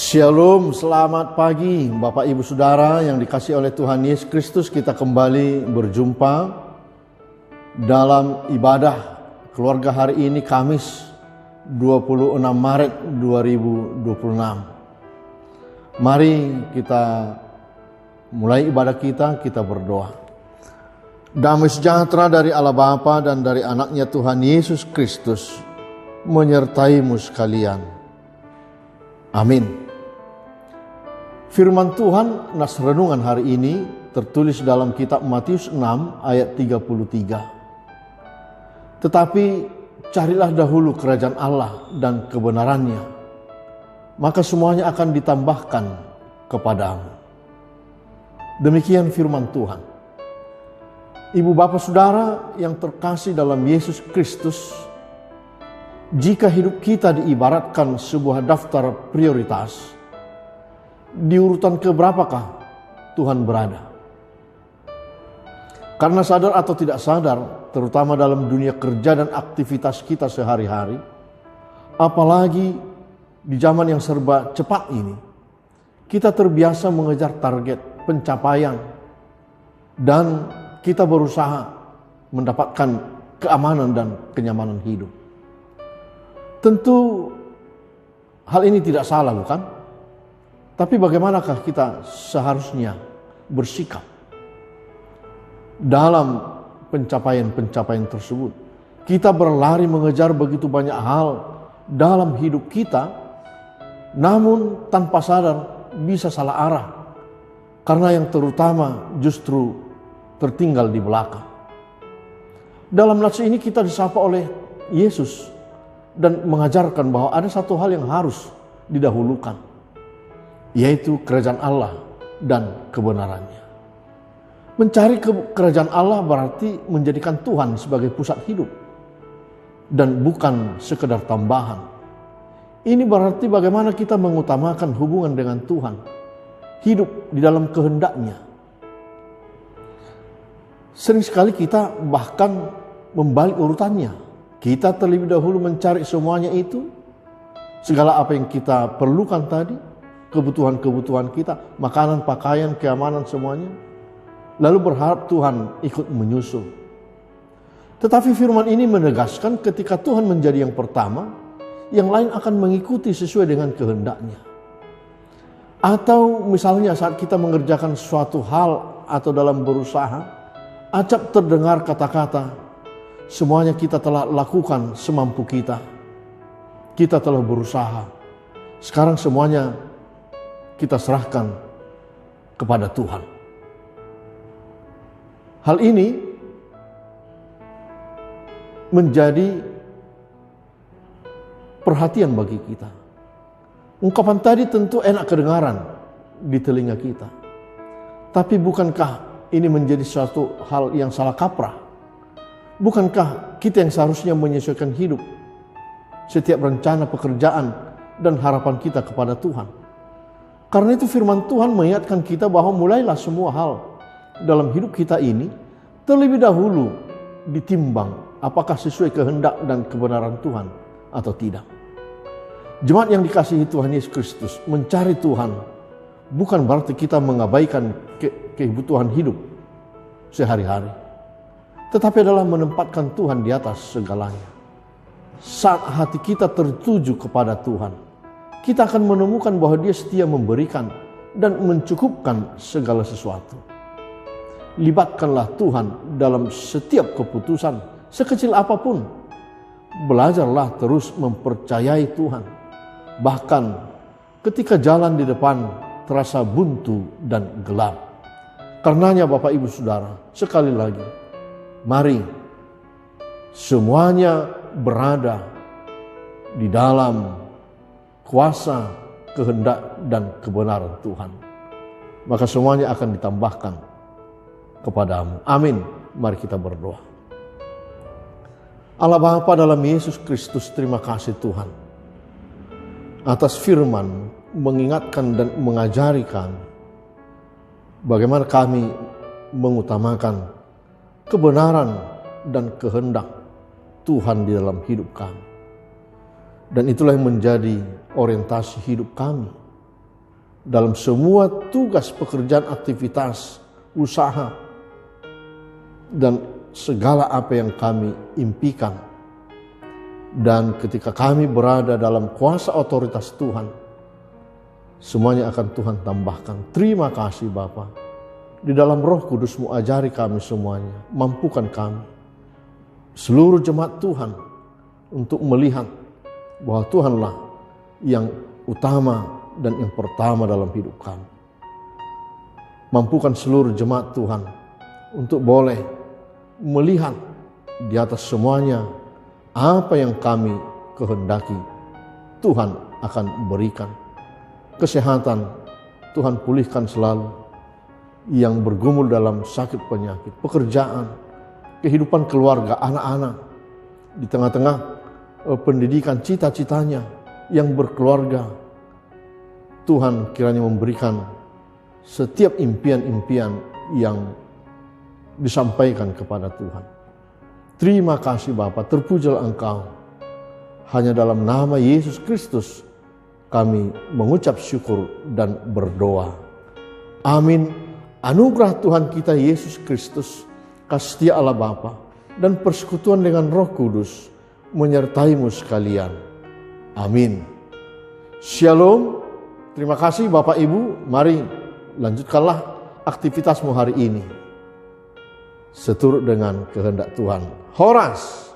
Shalom, selamat pagi Bapak Ibu Saudara yang dikasihi oleh Tuhan Yesus Kristus. Kita kembali berjumpa dalam ibadah keluarga hari ini Kamis 26 Maret 2026. Mari kita mulai ibadah kita berdoa. Damai sejahtera dari Allah Bapa dan dari anaknya Tuhan Yesus Kristus menyertaimu sekalian. Amin. Firman Tuhan nas renungan hari ini tertulis dalam kitab Matius 6 ayat 33. Tetapi carilah dahulu kerajaan Allah dan kebenarannya, maka semuanya akan ditambahkan kepadamu. Demikian firman Tuhan. Ibu bapak saudara yang terkasih dalam Yesus Kristus, jika hidup kita diibaratkan sebuah daftar prioritas, di urutan keberapakah Tuhan berada? Karena sadar atau tidak sadar, terutama dalam dunia kerja dan aktivitas kita sehari-hari, apalagi di zaman yang serba cepat ini, kita terbiasa mengejar target pencapaian dan kita berusaha mendapatkan keamanan dan kenyamanan hidup. Tentu hal ini tidak salah, bukan? Tapi bagaimanakah kita seharusnya bersikap dalam pencapaian-pencapaian tersebut? Kita berlari mengejar begitu banyak hal dalam hidup kita, namun tanpa sadar bisa salah arah. Karena yang terutama justru tertinggal di belakang. Dalam nats ini kita disapa oleh Yesus dan mengajarkan bahwa ada satu hal yang harus didahulukan, yaitu kerajaan Allah dan kebenarannya. Mencari kerajaan Allah berarti menjadikan Tuhan sebagai pusat hidup dan bukan sekedar tambahan. Ini berarti bagaimana kita mengutamakan hubungan dengan Tuhan, hidup di dalam kehendak-Nya. Sering sekali kita bahkan membalik urutannya. Kita terlebih dahulu mencari semuanya itu, segala apa yang kita perlukan tadi, kebutuhan-kebutuhan kita, makanan, pakaian, keamanan semuanya. Lalu berharap Tuhan ikut menyusul. Tetapi firman ini menegaskan ketika Tuhan menjadi yang pertama, yang lain akan mengikuti sesuai dengan kehendak-Nya. Atau misalnya saat kita mengerjakan suatu hal atau dalam berusaha, acap terdengar kata-kata, semuanya kita telah lakukan semampu kita. Kita telah berusaha. Sekarang semuanya kita serahkan kepada Tuhan. Hal ini menjadi perhatian bagi kita. Ungkapan tadi tentu enak kedengaran di telinga kita. Tapi bukankah ini menjadi suatu hal yang salah kaprah? Bukankah kita yang seharusnya menyesuaikan hidup, setiap rencana pekerjaan dan harapan kita kepada Tuhan? Karena itu firman Tuhan mengingatkan kita bahwa mulailah semua hal dalam hidup kita ini terlebih dahulu ditimbang apakah sesuai kehendak dan kebenaran Tuhan atau tidak. Jemaat yang dikasihi Tuhan Yesus Kristus, mencari Tuhan bukan berarti kita mengabaikan kebutuhan hidup sehari-hari, tetapi adalah menempatkan Tuhan di atas segalanya. Saat hati kita tertuju kepada Tuhan, kita akan menemukan bahwa Dia setia memberikan dan mencukupkan segala sesuatu. Libatkanlah Tuhan dalam setiap keputusan, sekecil apapun. Belajarlah terus mempercayai Tuhan, bahkan ketika jalan di depan terasa buntu dan gelap. Karenanya Bapak Ibu Saudara, sekali lagi, mari semuanya berada di dalam kuasa, kehendak, dan kebenaran Tuhan. Maka semuanya akan ditambahkan kepadamu. Amin. Mari kita berdoa. Allah Bapa dalam Yesus Kristus, terima kasih Tuhan atas firman mengingatkan dan mengajari kami bagaimana kami mengutamakan kebenaran dan kehendak Tuhan di dalam hidup kami. Dan itulah yang menjadi orientasi hidup kami dalam semua tugas, pekerjaan, aktivitas, usaha, dan segala apa yang kami impikan. Dan ketika kami berada dalam kuasa otoritas Tuhan, semuanya akan Tuhan tambahkan. Terima kasih Bapa. Di dalam Roh Kudus-Mu ajari kami semuanya, mampukan kami, seluruh jemaat Tuhan, untuk melihat bahwa Tuhanlah yang utama dan yang pertama dalam hidup kami. Mampukan seluruh jemaat Tuhan untuk boleh melihat di atas semuanya apa yang kami kehendaki. Tuhan akan berikan kesehatan, Tuhan pulihkan selalu yang bergumul dalam sakit penyakit, pekerjaan, kehidupan keluarga, anak-anak, di tengah-tengah pendidikan, cita-citanya yang berkeluarga. Tuhan kiranya memberikan setiap impian-impian yang disampaikan kepada Tuhan. Terima kasih Bapa, terpujilah Engkau. Hanya dalam nama Yesus Kristus kami mengucap syukur dan berdoa. Amin. Anugerah Tuhan kita Yesus Kristus, kasih setia Allah Bapa, dan persekutuan dengan Roh Kudus menyertaimu sekalian. Amin. Shalom. Terima kasih Bapak Ibu. Mari lanjutkanlah aktivitasmu hari ini seturut dengan kehendak Tuhan. Horas.